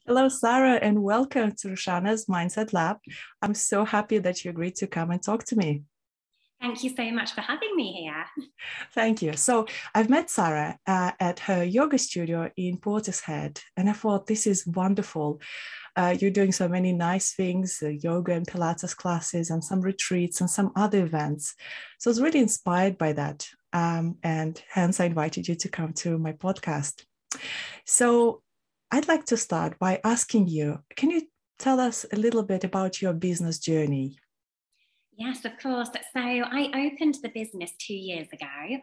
Hello, Sarah, and welcome to Rushana's Mindset Lab. I'm so happy that you agreed to come and talk to me. Thank you so much for having me here. Thank you. So I've met Sarah at her yoga studio in Portishead, and I thought this is wonderful. You're doing so many nice things, yoga and Pilates classes and some retreats and some other events. So I was really inspired by that. And hence I invited you to come to my podcast. So I'd like to start by asking you, can you tell us a little bit about your business journey? Yes, of course. So I opened the business 2 years ago,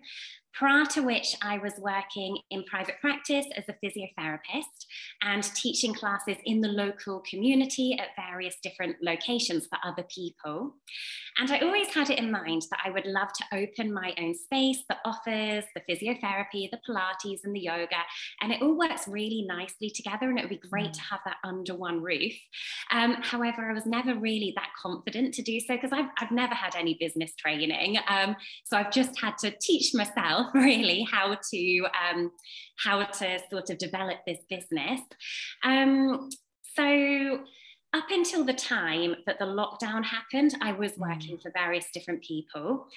prior to which I was working in private practice as a physiotherapist and teaching classes in the local community at various different locations for other people. And I always had it in mind that I would love to open my own space that offers the physiotherapy, the Pilates and the yoga, and it all works really nicely together, and it would be great to have that under one roof. However, I was never really that confident to do so because I've never had any business training. So I've just had to teach myself really how to sort of develop this business. So up until the time that the lockdown happened, I was working for various different people.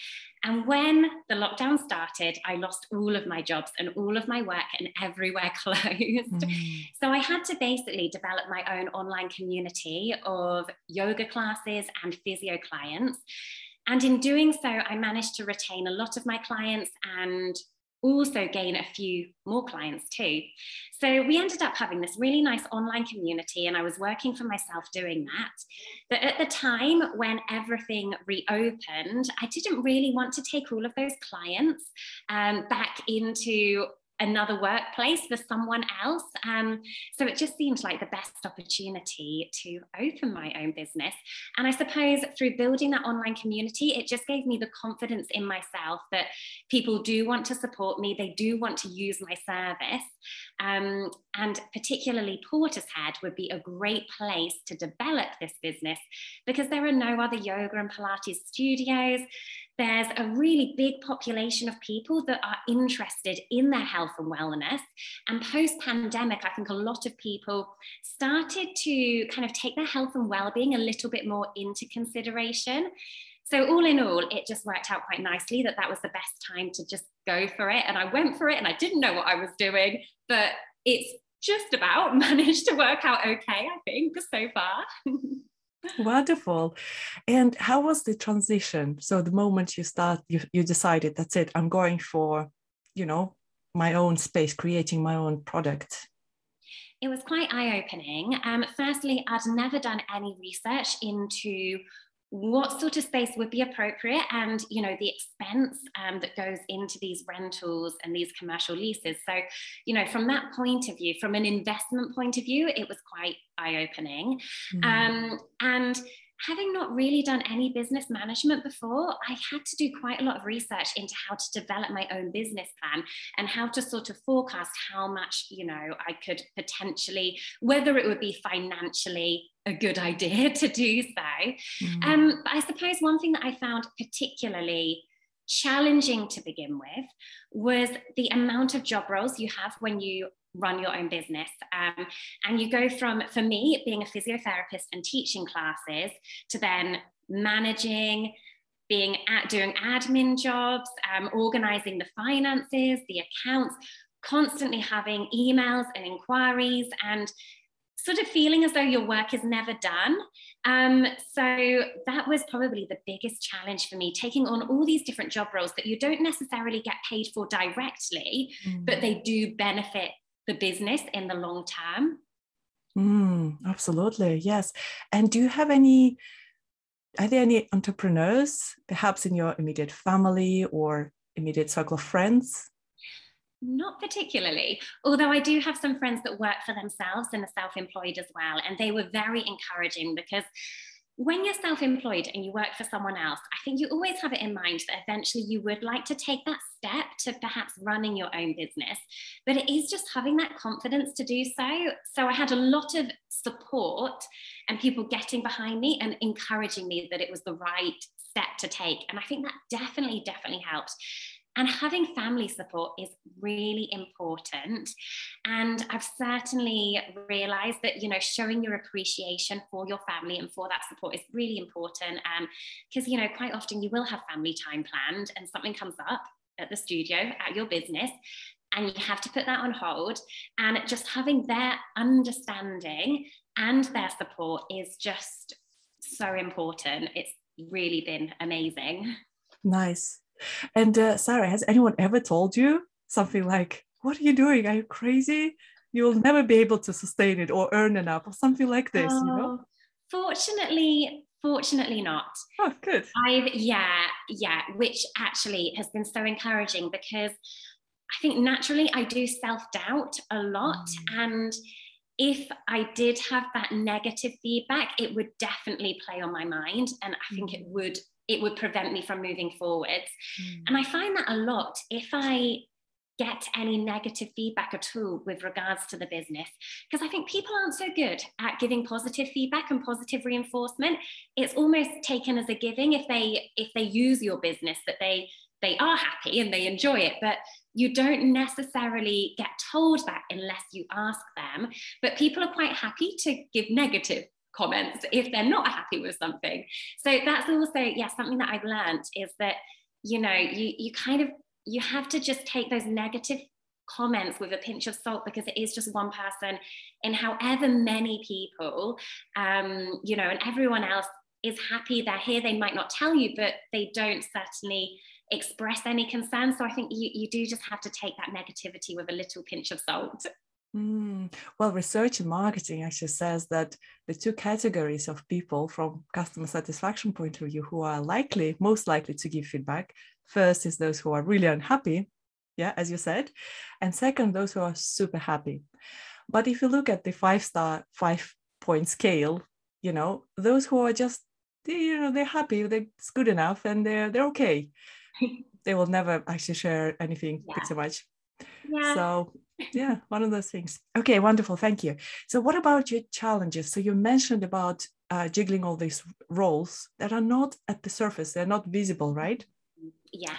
And when the lockdown started, I lost all of my jobs and all of my work and everywhere closed. So I had to basically develop my own online community of yoga classes and physio clients. And in doing so, I managed to retain a lot of my clients and also gain a few more clients too. So we ended up having this really nice online community, and I was working for myself doing that. But at the time when everything reopened, I didn't really want to take all of those clients back into another workplace for someone else. So it just seemed like the best opportunity to open my own business. And I suppose through building that online community, it just gave me the confidence in myself that people do want to support me. They do want to use my service. And particularly Portishead would be a great place to develop this business because there are no other yoga and Pilates studios. There's a really big population of people that are interested in their health and wellness. And post-pandemic, I think a lot of people started to kind of take their health and well-being a little bit more into consideration. So all in all, it just worked out quite nicely that was the best time to just go for it. And I went for it and I didn't know what I was doing, but it's just about managed to work out okay, I think, so far. Wonderful. And how was the transition? So the moment you decided, that's it, I'm going for, my own space, creating my own product. It was quite eye-opening. Firstly, I'd never done any research into what sort of space would be appropriate and the expense that goes into these rentals and these commercial leases. So from that point of view, from an investment point of view, it was quite eye-opening. And having not really done any business management before, I had to do quite a lot of research into how to develop my own business plan and how to sort of forecast how much, I could potentially, whether it would be financially a good idea to do so. But I suppose one thing that I found particularly challenging to begin with was the amount of job roles you have when you run your own business. And you go from, for me, being a physiotherapist and teaching classes to then managing, doing admin jobs, organizing the finances, the accounts, constantly having emails and inquiries and sort of feeling as though your work is never done. So that was probably the biggest challenge for me, taking on all these different job roles that you don't necessarily get paid for directly, but they do benefit the business in the long term. Absolutely, yes. And do you have are there any entrepreneurs, perhaps in your immediate family or immediate circle of friends? Not particularly, although I do have some friends that work for themselves and are self-employed as well. And they were very encouraging because when you're self-employed and you work for someone else, I think you always have it in mind that eventually you would like to take that step to perhaps running your own business, but it is just having that confidence to do so. So I had a lot of support and people getting behind me and encouraging me that it was the right step to take. And I think that definitely helped. And having family support is really important. And I've certainly realized that, you know, showing your appreciation for your family and for that support is really important. Because, you know, quite often you will have family time planned and something comes up at the studio, at your business, and you have to put that on hold. And just having their understanding and their support is just so important. It's really been amazing. Nice. And Sarah, has anyone ever told you something like, what are you doing? Are you crazy? You'll never be able to sustain it or earn enough or something like this, you know? Fortunately not. Oh, good. Which actually has been so encouraging, because I think naturally I do self-doubt a lot. And if I did have that negative feedback, it would definitely play on my mind. And I think it would prevent me from moving forwards. And I find that a lot if I get any negative feedback at all with regards to the business, because I think people aren't so good at giving positive feedback and positive reinforcement. It's almost taken as a giving if they use your business, that they are happy and they enjoy it, but you don't necessarily get told that unless you ask them. But people are quite happy to give negative comments if they're not happy with something. So that's also, something that I've learned is that, you know, you have to just take those negative comments with a pinch of salt, because it is just one person in however many people, you know, and everyone else is happy they're here. They might not tell you, but they don't certainly express any concern. So I think you do just have to take that negativity with a little pinch of salt. Well, research and marketing actually says that the two categories of people from customer satisfaction point of view who are most likely to give feedback, first is those who are really unhappy, as you said, and second, those who are super happy. But if you look at the 5-point scale, you know, those who are just, they're happy, it's good enough, and they're okay. They will never actually share anything pretty much. So one of those things. Okay, wonderful. Thank you. So what about your challenges? So you mentioned about jiggling all these roles that are not at the surface. They're not visible, right? Yeah.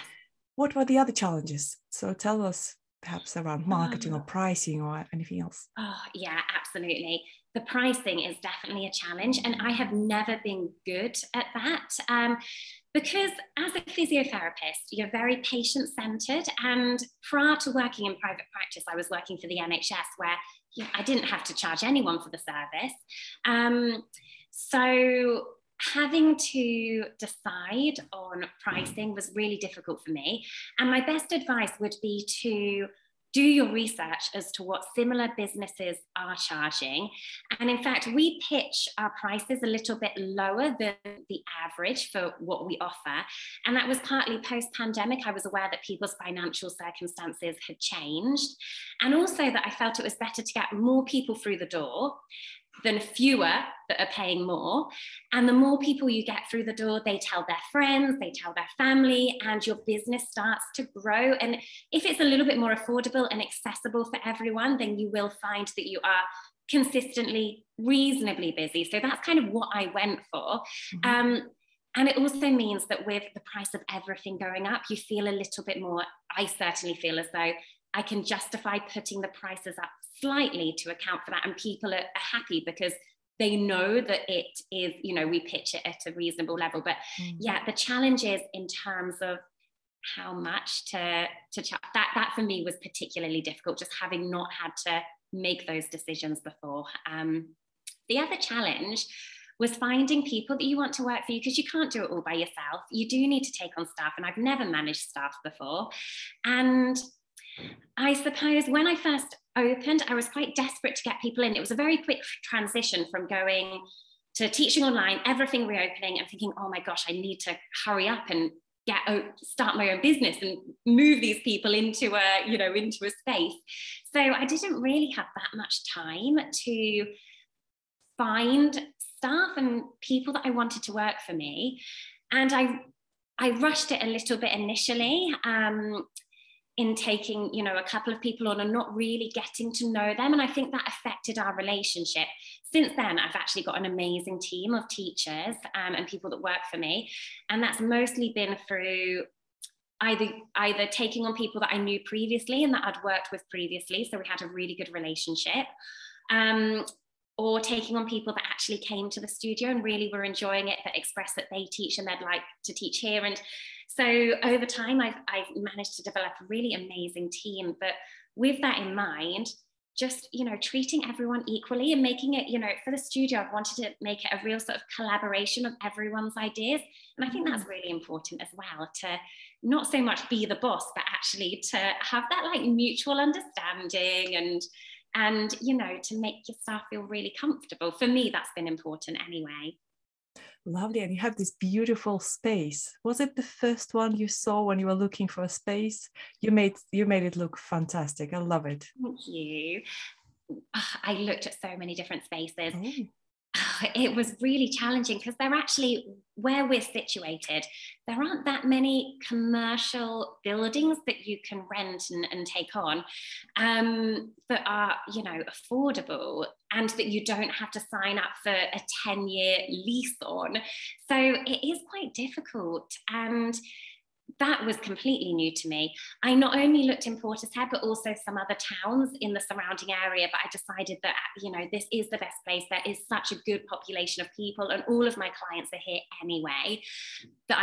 What were the other challenges? So tell us perhaps around marketing or pricing or anything else. Oh, yeah, absolutely. The pricing is definitely a challenge, and I have never been good at that. Because as a physiotherapist, you're very patient-centered, and prior to working in private practice, I was working for the NHS, where I didn't have to charge anyone for the service. So having to decide on pricing was really difficult for me. And my best advice would be to do your research as to what similar businesses are charging. And in fact, we pitch our prices a little bit lower than the average for what we offer. And that was partly post-pandemic. I was aware that people's financial circumstances had changed. And also that I felt it was better to get more people through the door than fewer that are paying more. And the more people you get through the door, they tell their friends, they tell their family, and your business starts to grow. And if it's a little bit more affordable and accessible for everyone, then you will find that you are consistently reasonably busy. So that's kind of what I went for. And it also means that with the price of everything going up, you feel a little bit more, I certainly feel as though I can justify putting the prices up slightly to account for that. And people are happy because they know that it is, you know, we pitch it at a reasonable level. But the challenge is in terms of how much to charge. That for me was particularly difficult, just having not had to make those decisions before. The other challenge was finding people that you want to work for you, because you can't do it all by yourself. You do need to take on staff, and I've never managed staff before. And I suppose when I first opened, I was quite desperate to get people in. It was a very quick transition from going to teaching online, everything reopening, and thinking, oh my gosh, I need to hurry up and start my own business and move these people into a space. So I didn't really have that much time to find staff and people that I wanted to work for me. And I rushed it a little bit initially, in taking, a couple of people on and not really getting to know them. And I think that affected our relationship. Since then, I've actually got an amazing team of teachers and people that work for me. And that's mostly been through either taking on people that I knew previously and that I'd worked with previously, so we had a really good relationship, or taking on people that actually came to the studio and really were enjoying it, that expressed that they teach and they'd like to teach here. And so over time, I've managed to develop a really amazing team. But with that in mind, just, treating everyone equally and making it, for the studio, I've wanted to make it a real sort of collaboration of everyone's ideas. And I think that's really important as well, to not so much be the boss, but actually to have that like mutual understanding and to make your staff feel really comfortable. For me, that's been important anyway. Lovely. And you have this beautiful space. Was it the first one you saw when you were looking for a space? You made it look fantastic. I love it. Thank you. I looked at so many different spaces. Oh. It was really challenging because they're actually, where we're situated, there aren't that many commercial buildings that you can rent and take on that are, affordable, and that you don't have to sign up for a 10-year lease on. So it is quite difficult, and that was completely new to me. I not only looked in Portishead, but also some other towns in the surrounding area, but I decided that, this is the best place. There is such a good population of people, and all of my clients are here anyway, that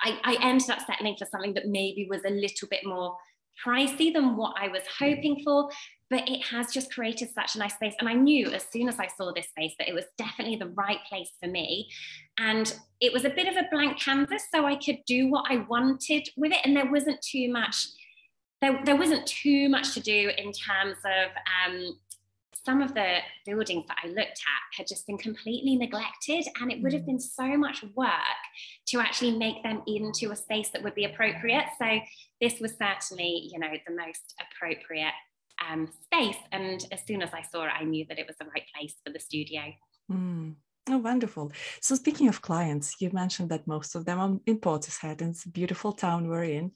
I ended up settling for something that maybe was a little bit more pricey than what I was hoping for, but it has just created such a nice space. And I knew as soon as I saw this space that it was definitely the right place for me. And it was a bit of a blank canvas, so I could do what I wanted with it. And there wasn't too much, there wasn't too much to do in terms of some of the buildings that I looked at had just been completely neglected, and it would have been so much work to actually make them into a space that would be appropriate. So this was certainly, the most appropriate space. And as soon as I saw it, I knew that it was the right place for the studio. Oh, wonderful. So speaking of clients, you mentioned that most of them are in Portishead, and it's a beautiful town we're in.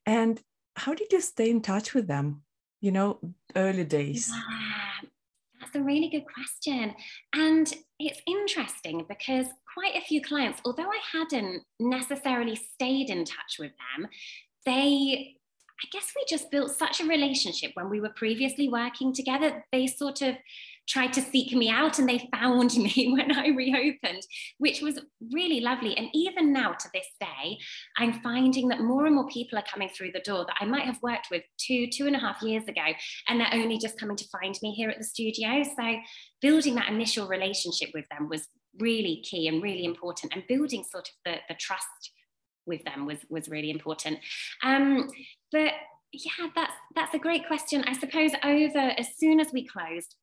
And how did you stay in touch with them? Early days. Yeah, that's a really good question. And it's interesting because quite a few clients, although I hadn't necessarily stayed in touch with them, I guess we just built such a relationship when we were previously working together. They sort of tried to seek me out, and they found me when I reopened, which was really lovely. And even now to this day, I'm finding that more and more people are coming through the door that I might have worked with 2.5 years ago, and they're only just coming to find me here at the studio. So building that initial relationship with them was really key and really important, and building sort of the trust with them was really important. But yeah, that's a great question. I suppose as soon as we closed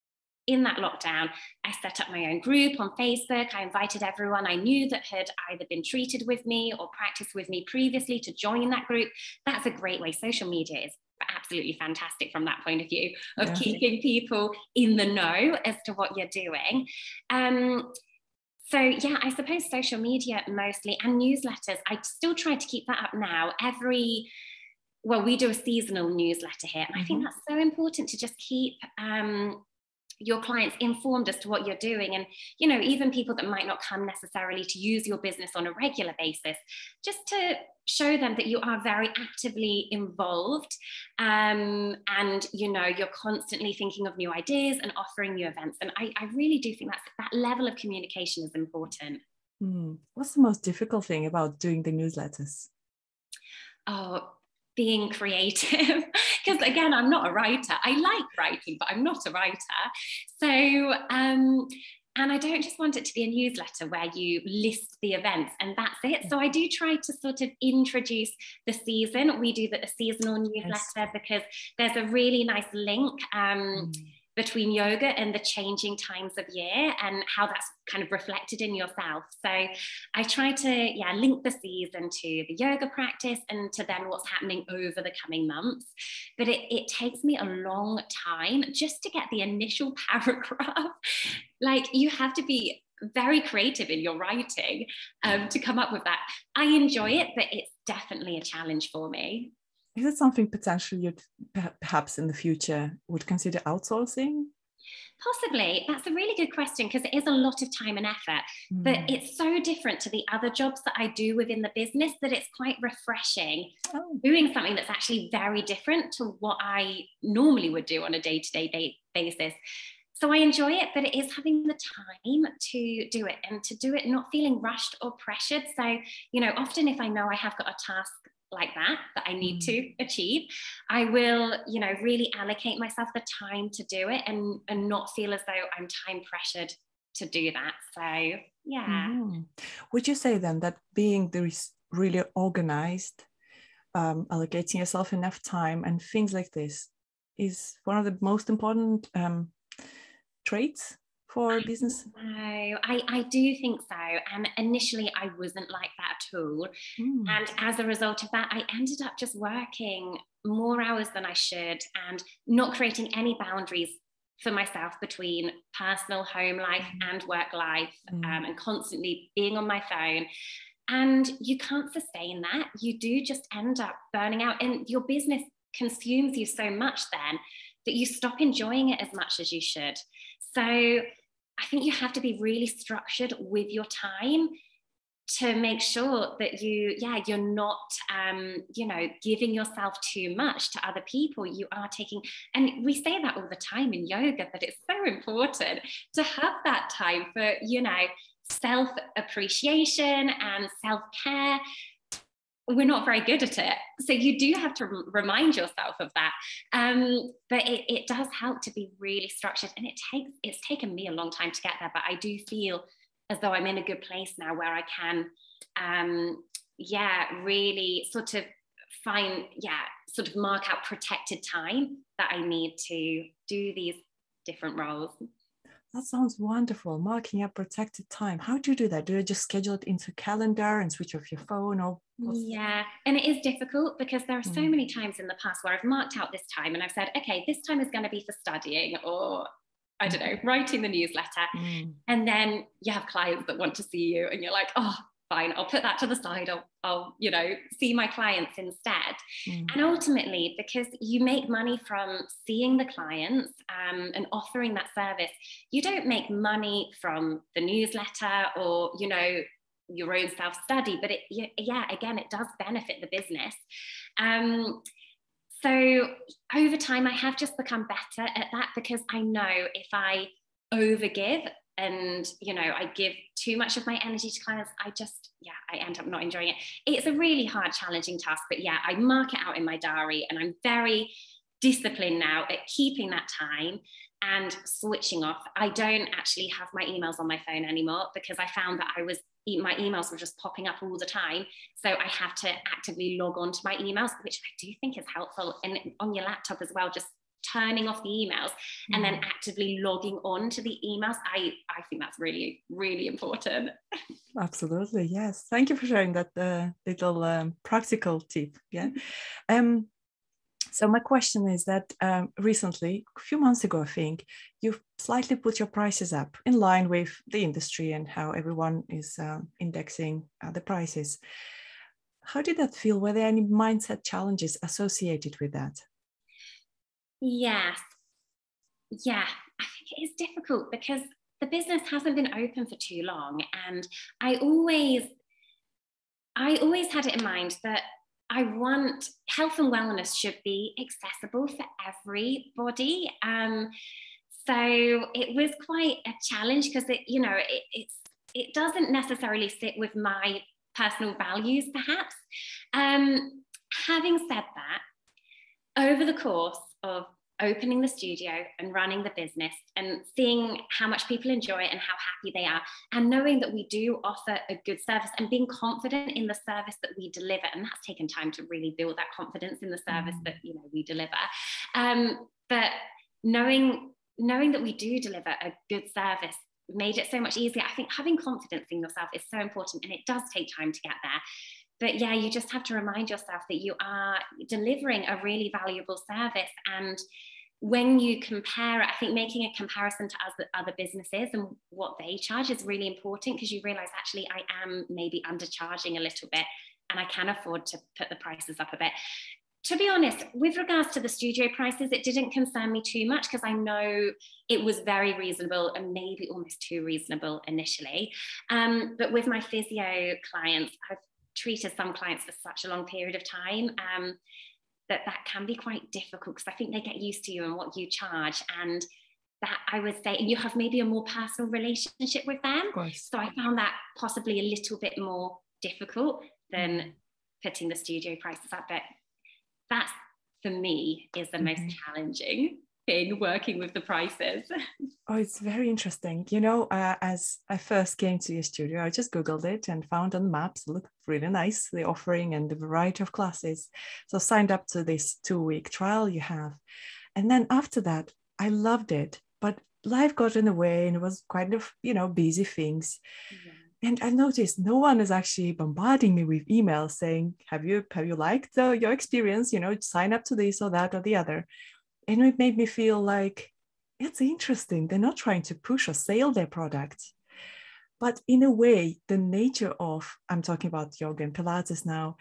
in that lockdown, I set up my own group on Facebook. I invited everyone I knew that had either been treated with me or practiced with me previously to join that group. That's a great way. Social media is absolutely fantastic from that point of view of keeping people in the know as to what you're doing. So yeah, I suppose social media mostly, and newsletters. I still try to keep that up now. We do a seasonal newsletter here, and I think that's so important to just keep your clients informed as to what you're doing. And, even people that might not come necessarily to use your business on a regular basis, just to show them that you are very actively involved, and, you're constantly thinking of new ideas and offering new events. And I really do think that level of communication is important. What's the most difficult thing about doing the newsletters? Oh, being creative, because again, I'm not a writer. I like writing, but I'm not a writer. So, and I don't just want it to be a newsletter where you list the events and that's it. So I do try to sort of introduce the season. We do the seasonal newsletter because there's a really nice link between yoga and the changing times of year and how that's kind of reflected in yourself. So I try to link the season to the yoga practice and to then what's happening over the coming months. But it takes me a long time just to get the initial paragraph. Like, you have to be very creative in your writing to come up with that. I enjoy it, but it's definitely a challenge for me. Is it something potentially you'd perhaps in the future would consider outsourcing? Possibly. That's a really good question, because it is a lot of time and effort, but it's so different to the other jobs that I do within the business that it's quite refreshing doing something that's actually very different to what I normally would do on a day-to-day basis. So I enjoy it, but it is having the time to do it, and to do it not feeling rushed or pressured. So, you know, often if I know I have got a task like that I need to achieve, I will, you know, really allocate myself the time to do it, and not feel as though I'm time pressured to do that. So yeah. Would you say then that being really organized, allocating yourself enough time and things like this is one of the most important traits for business? No, I do think so. And initially I wasn't like that at all. And as a result of that, I ended up just working more hours than I should, and not creating any boundaries for myself between personal home life and work life, and constantly being on my phone. And you can't sustain that. You do just end up burning out, and your business consumes you so much then that you stop enjoying it as much as you should. So I think you have to be really structured with your time to make sure that you're not, you know, giving yourself too much to other people. You are taking, and we say that all the time in yoga, but it's so important to have that time for, you know, self-appreciation and self-care. We're not very good at it. So you do have to remind yourself of that. But it does help to be really structured, and it's taken me a long time to get there, but I do feel as though I'm in a good place now where I can, really sort of mark out protected time that I need to do these different roles. That sounds wonderful. Marking up protected time. How do you do that? Do you just schedule it into a calendar and switch off your phone? Or yeah, and it is difficult because there are so many times in the past where I've marked out this time and I've said, okay, this time is going to be for studying, or I don't know, writing the newsletter. And then you have clients that want to see you, and you're like, oh, fine, I'll put that to the side. I'll you know, see my clients instead. And ultimately, because you make money from seeing the clients and offering that service, you don't make money from the newsletter or, you know, your own self-study, but again, it does benefit the business. So over time, I have just become better at that, because I know if I overgive and, you know, I give too much of my energy to clients, I end up not enjoying it. It's a really hard, challenging task, but yeah, I mark it out in my diary, and I'm very disciplined now at keeping that time and switching off. I don't actually have my emails on my phone anymore, because I found that my emails were just popping up all the time. So I have to actively log on to my emails, which I do think is helpful. And on your laptop as well, just turning off the emails and then actively logging on to the emails. I think that's really, really important. Absolutely. Yes. Thank you for sharing that little practical tip. Yeah. So my question is that recently, a few months ago, I think, you've slightly put your prices up in line with the industry and how everyone is indexing the prices. How did that feel? Were there any mindset challenges associated with that? Yes. Yeah, I think it is difficult because the business hasn't been open for too long. And I always had it in mind that I want health and wellness should be accessible for everybody. So it was quite a challenge, because it doesn't necessarily sit with my personal values, perhaps. Having said that, over the course of opening the studio and running the business and seeing how much people enjoy it and how happy they are, and knowing that we do offer a good service and being confident in the service that we deliver, and that's taken time to really build that confidence in the service that, you know, we deliver. But knowing that we do deliver a good service made it so much easier. I think having confidence in yourself is so important, and it does take time to get there. But yeah, you just have to remind yourself that you are delivering a really valuable service. And when you compare it, I think making a comparison to other businesses and what they charge is really important, because you realize actually I am maybe undercharging a little bit and I can afford to put the prices up a bit. To be honest, with regards to the studio prices, it didn't concern me too much because I know it was very reasonable and maybe almost too reasonable initially. But with my physio clients, I've treated some clients for such a long period of time that can be quite difficult because I think they get used to you and what you charge. And that I would say you have maybe a more personal relationship with them. So I found that possibly a little bit more difficult than putting the studio prices up. But that, for me, is the most challenging thing, working with the prices. Oh, it's very interesting. You know, as I first came to your studio, I just Googled it and found on the maps, it looked really nice, the offering and the variety of classes. So signed up to this 2-week trial you have. And then after that, I loved it. But life got in the way and it was kind of, busy things. Yeah. And I noticed no one is actually bombarding me with emails saying, have you liked your experience? Sign up to this or that or the other. And it made me feel like it's interesting. They're not trying to push or sell their product. But in a way, the nature of, I'm talking about yoga and Pilates now,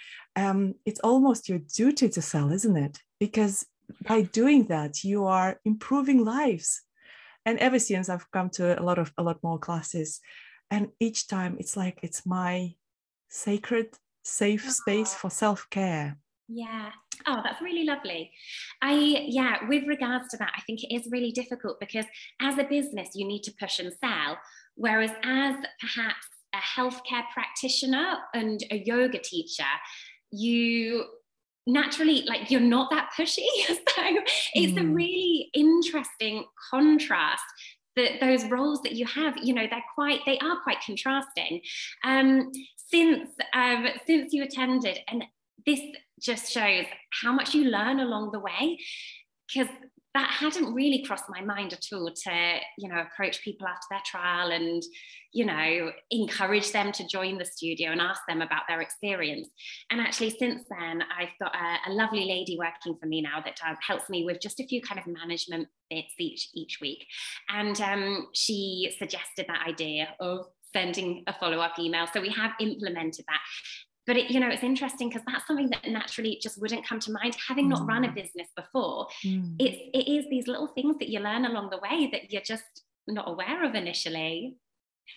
it's almost your duty to sell, isn't it? Because by doing that, you are improving lives. And ever since I've come to a lot more classes, and each time it's like it's my sacred, safe space for self-care. Yeah. Oh, that's really lovely. With regards to that, I think it is really difficult because as a business, you need to push and sell. Whereas as perhaps a healthcare practitioner and a yoga teacher, you naturally, you're not that pushy. So it's a really interesting contrast that those roles that you have, they are quite contrasting. Since you attended, and this just shows how much you learn along the way, because that hadn't really crossed my mind at all to, approach people after their trial and, encourage them to join the studio and ask them about their experience. And actually since then, I've got a lovely lady working for me now that helps me with just a few kind of management bits each week. And she suggested that idea of sending a follow-up email. So we have implemented that. But it's interesting because that's something that naturally just wouldn't come to mind, having not run a business before. It is these little things that you learn along the way that you're just not aware of initially.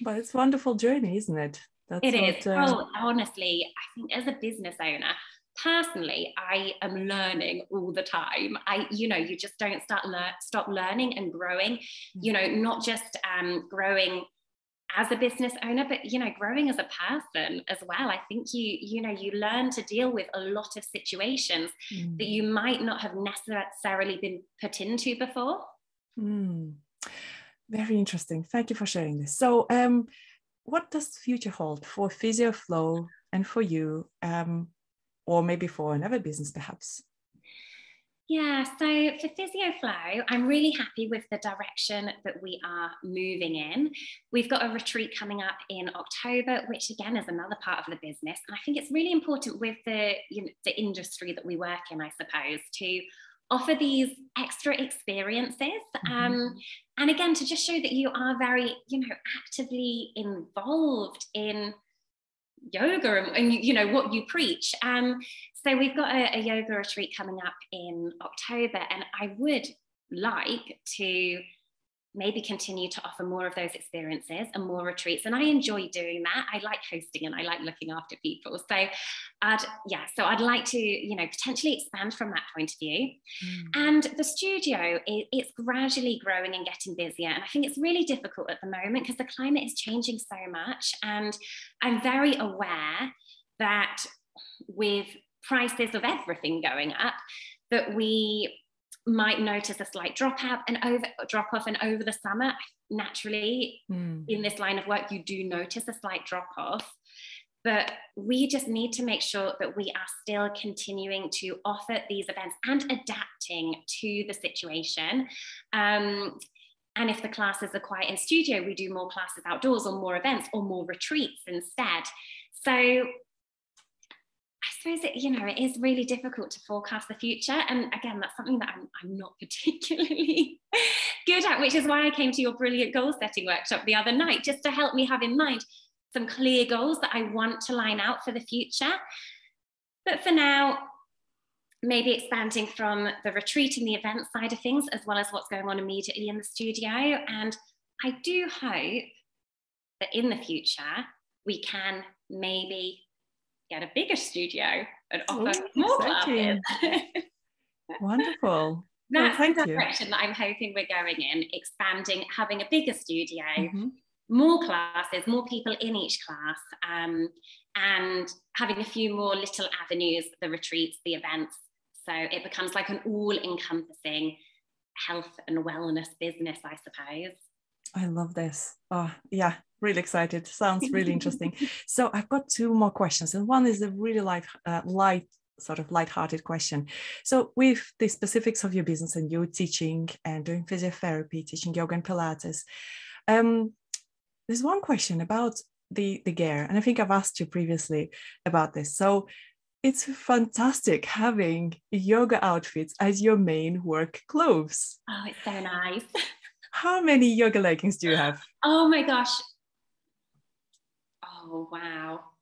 But it's a wonderful journey, isn't it? It is. Honestly, I think as a business owner, personally, I am learning all the time. You just don't stop learning and growing, not just growing as a business owner, but growing as a person as well. I think you learn to deal with a lot of situations that you might not have necessarily been put into before. Very interesting. Thank you for sharing this. So what does the future hold for Physio Flow and for you, or maybe for another business perhaps? Yeah, so for Physio Flow, I'm really happy with the direction that we are moving in. We've got a retreat coming up in October, which again is another part of the business. And I think it's really important with the industry that we work in, I suppose, to offer these extra experiences. And again, to just show that you are very, actively involved in yoga and what you preach. So we've got a yoga retreat coming up in October, and I would like to maybe continue to offer more of those experiences and more retreats. And I enjoy doing that. I like hosting and I like looking after people. So I'd like to, potentially expand from that point of view. And the studio, it's gradually growing and getting busier. And I think it's really difficult at the moment because the climate is changing so much. And I'm very aware that with prices of everything going up, that we might notice a slight drop off and over the summer. Naturally, in this line of work, you do notice a slight drop off, but we just need to make sure that we are still continuing to offer these events and adapting to the situation. And if the classes are quiet in studio, we do more classes outdoors or more events or more retreats instead. So I suppose it is really difficult to forecast the future. And again, that's something that I'm not particularly good at, which is why I came to your brilliant goal setting workshop the other night, just to help me have in mind some clear goals that I want to line out for the future. But for now, maybe expanding from the retreat and the event side of things, as well as what's going on immediately in the studio. And I do hope that in the future, we can maybe get a bigger studio and offer more classes. Wonderful. That's the direction that I'm hoping we're going in, expanding, having a bigger studio, more classes, more people in each class, and having a few more little avenues, the retreats, the events. So it becomes like an all-encompassing health and wellness business, I suppose. I love this. Oh, yeah, really excited. Sounds really interesting. So I've got two more questions. And one is a really light-hearted question. So with the specifics of your business and you teaching and doing physiotherapy, teaching yoga and Pilates, there's one question about the gear. And I think I've asked you previously about this. So it's fantastic having yoga outfits as your main work clothes. Oh, it's so nice. How many yoga leggings do you have? Oh my gosh. Oh, wow.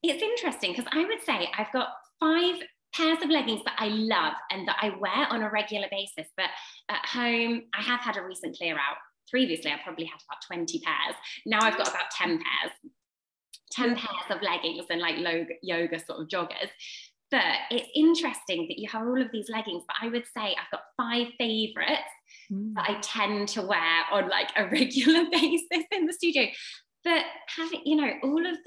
It's interesting because I would say I've got 5 pairs of leggings that I love and that I wear on a regular basis. But at home, I have had a recent clear out. Previously, I probably had about 20 pairs. Now I've got about 10 pairs. 10 pairs of leggings and like yoga sort of joggers. But it's interesting that you have all of these leggings, but I would say I've got 5 favorites that I tend to wear on like a regular basis in the studio. But having, all of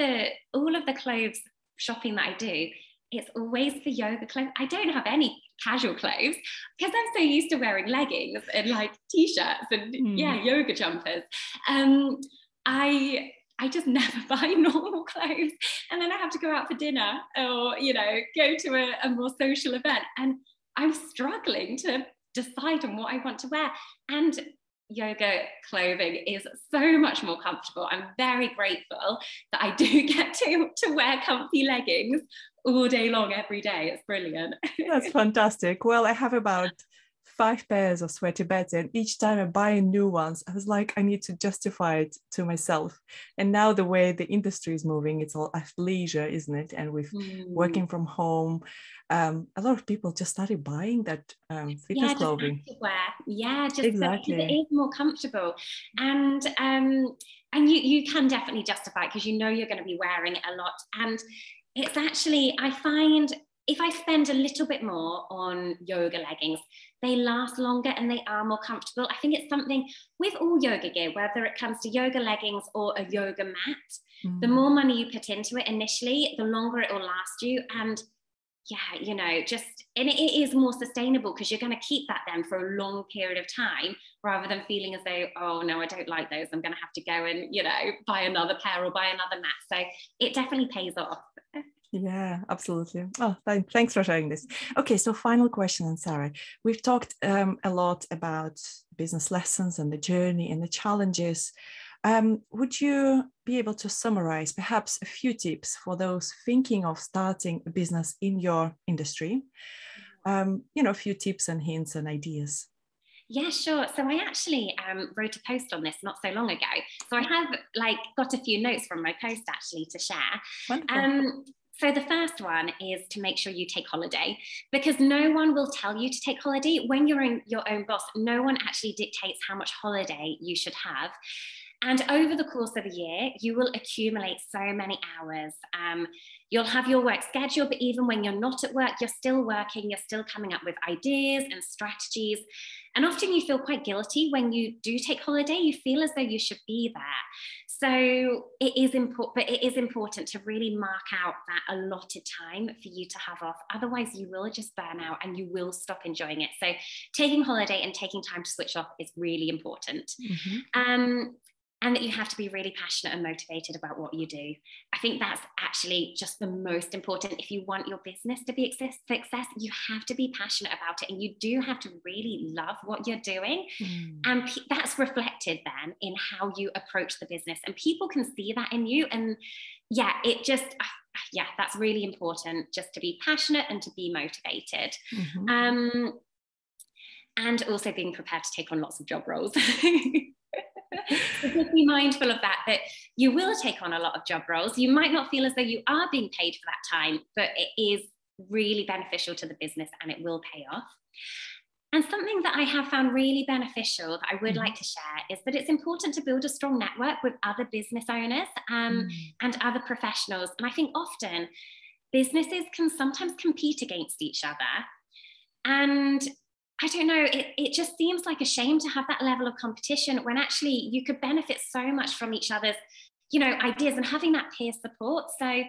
the clothes shopping that I do, it's always for yoga clothes. I don't have any casual clothes because I'm so used to wearing leggings and like t-shirts and yoga jumpers. I just never buy normal clothes, and then I have to go out for dinner or go to a more social event, and I'm struggling to decide on what I want to wear. And yoga clothing is so much more comfortable. I'm very grateful that I do get to wear comfy leggings all day long, every day. It's brilliant. That's fantastic. Well, I have about 5 pairs of sweaty beds, and each time I buy new ones, I was like, I need to justify it to myself. And now the way the industry is moving, it's all athleisure, isn't it? And with working from home, a lot of people just started buying that fitness clothing. Just exactly. It is more comfortable, and you can definitely justify it because you're going to be wearing it a lot. And it's actually, I find, if I spend a little bit more on yoga leggings, they last longer and they are more comfortable. I think it's something with all yoga gear, whether it comes to yoga leggings or a yoga mat, the more money you put into it initially, the longer it will last you. And and it is more sustainable because you're going to keep that then for a long period of time, rather than feeling as though, oh no, I don't like those, I'm going to have to go and, buy another pair or buy another mat. So it definitely pays off. Yeah, absolutely. Oh, thanks for sharing this. Okay, so final question, Sarah. We've talked a lot about business lessons and the journey and the challenges. Would you be able to summarize perhaps a few tips for those thinking of starting a business in your industry? A few tips and hints and ideas. Yeah, sure. So I actually wrote a post on this not so long ago. So I have got a few notes from my post actually to share. Wonderful. So the first one is to make sure you take holiday, because no one will tell you to take holiday. When you're your own boss, no one actually dictates how much holiday you should have. And over the course of a year, you will accumulate so many hours. You'll have your work schedule, but even when you're not at work, you're still working, you're still coming up with ideas and strategies. And often you feel quite guilty when you do take holiday. You feel as though you should be there. So it is important, but it is important to really mark out that allotted time for you to have off. Otherwise, you will just burn out and you will stop enjoying it. So taking holiday and taking time to switch off is really important. And that you have to be really passionate and motivated about what you do. I think that's actually just the most important. If you want your business to be a success, you have to be passionate about it, and you do have to really love what you're doing. And that's reflected then in how you approach the business, and people can see that in you. And that's really important, just to be passionate and to be motivated. And also being prepared to take on lots of job roles. So just be mindful of that you will take on a lot of job roles. You might not feel as though you are being paid for that time, but it is really beneficial to the business and it will pay off. And something that I have found really beneficial that I would like to share is that it's important to build a strong network with other business owners and other professionals. And I think often businesses can sometimes compete against each other. And I don't know, it just seems like a shame to have that level of competition when actually you could benefit so much from each other's, you know, ideas and having that peer support. So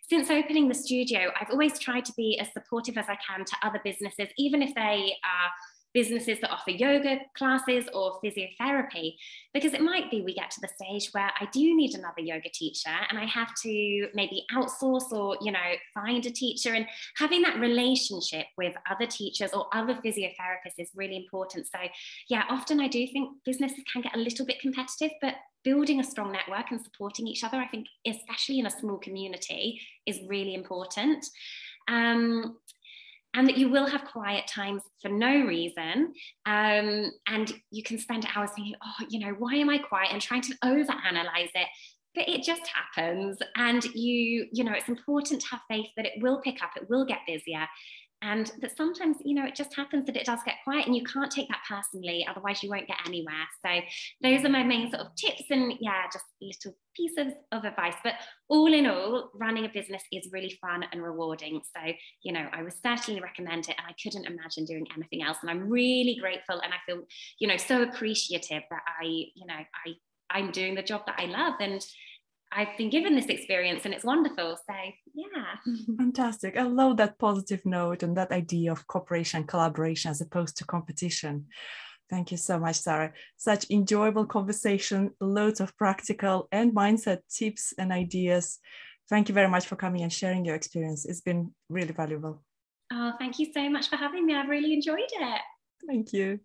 since opening the studio, I've always tried to be as supportive as I can to other businesses, even if they are businesses that offer yoga classes or physiotherapy, because it might be we get to the stage where I do need another yoga teacher and I have to maybe outsource or, you know, find a teacher, and having that relationship with other teachers or other physiotherapists is really important. So yeah, often I do think businesses can get a little bit competitive, but building a strong network and supporting each other, I think, especially in a small community, is really important. And that you will have quiet times for no reason. And you can spend hours thinking, oh, you know, why am I quiet? And trying to overanalyze it. But it just happens. And you know, it's important to have faith that it will pick up, it will get busier. And that sometimes, you know, it just happens that it does get quiet and you can't take that personally, otherwise you won't get anywhere. So those are my main sort of tips and yeah, just little pieces of advice. But all in all, running a business is really fun and rewarding. So, you know, I would certainly recommend it and I couldn't imagine doing anything else. And I'm really grateful and I feel, you know, so appreciative that I'm doing the job that I love and I've been given this experience and it's wonderful. So yeah. Fantastic. I love that positive note and that idea of cooperation, collaboration as opposed to competition. Thank you so much, Sarah. Such enjoyable conversation, loads of practical and mindset tips and ideas. Thank you very much for coming and sharing your experience. It's been really valuable. Oh, thank you so much for having me. I've really enjoyed it. Thank you.